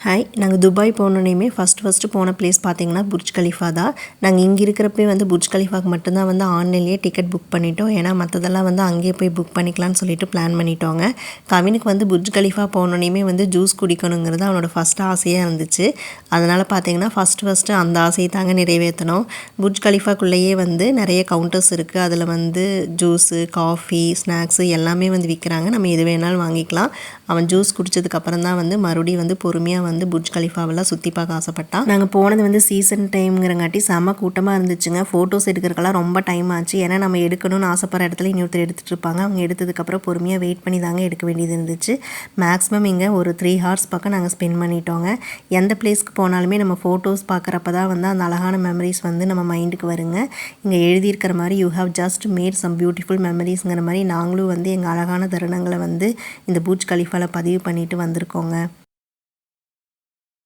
Hi, நாங்கள் Dubai போனோன்னே first போன பிளேஸ் பார்த்தீங்கன்னா புர்ஜ் கலிஃபா தான். நாங்கள் இங்கே இருக்கிறப்பே வந்து புர்ஜ் கலிஃபாக்கு மட்டும்தான் வந்து ஆன்லைன்லேயே டிக்கெட் புக் பண்ணிட்டோம். ஏன்னா மற்றதெல்லாம் வந்து அங்கேயே போய் புக் பண்ணிக்கலாம்னு சொல்லிட்டு பிளான் பண்ணிட்டோங்க. கவினுக்கு வந்து புர்ஜ் கலிஃபா போனோன்னே வந்து ஜூஸ் குடிக்கணுங்கிறது அவனோட ஃபஸ்ட் ஆசையாக இருந்துச்சு. அதனால் பார்த்தீங்கன்னா ஃபஸ்ட்டு அந்த ஆசையை தாங்க நிறைவேற்றணும். புர்ஜ் கலிஃபாக்குள்ளேயே வந்து நிறைய கவுண்டர்ஸ் இருக்குது. அதில் வந்து ஜூஸு, காஃபி, ஸ்நாக்ஸு எல்லாமே வந்து விற்கிறாங்க. நம்ம எது வேணாலும் வாங்கிக்கலாம். அவன் ஜூஸ் குடித்ததுக்கப்புறம் தான் வந்து மறுபடியும் வந்து பொறுமையாக வந்து புர்ஜ் கலிஃபாவெல்லாம் சுற்றி பார்க்க ஆசைப்பட்டான். நாங்கள் போனது வந்து சீசன் டைம்ங்கிறங்காட்டி செம்ம கூட்டமாக இருந்துச்சுங்க. ஃபோட்டோஸ் எடுக்கிறதுக்கெல்லாம் ரொம்ப டைம் ஆச்சு. ஏன்னா நம்ம எடுக்கணும்னு ஆசைப்படுற இடத்துல இன்னொருத்தர் எடுத்துகிட்டு இருப்பாங்க. அவங்க எடுத்ததுக்கப்புறம் பொறுமையாக வெயிட் பண்ணி தாங்க எடுக்க வேண்டியது இருந்துச்சு. மேக்ஸிமம் இங்கே ஒரு 3 ஹார்ஸ் பக்கம் நாங்கள் ஸ்பெண்ட் பண்ணிட்டோங்க. எந்த பிளேஸ்க்கு போனாலுமே நம்ம ஃபோட்டோஸ் பார்க்குறப்ப தான் வந்து அந்த அழகான மெமரிஸ் வந்து நம்ம மைண்டுக்கு வருங்க. இங்கே எழுதியிருக்கிற மாதிரி you have just made some beautiful மெமரிஸ்ங்கிற மாதிரி நாங்களும் வந்து எங்கள் அழகான தருணங்களை வந்து இந்த புர்ஜ் கலிஃபாவில் பதிவு பண்ணிட்டு வந்திருக்கோங்க.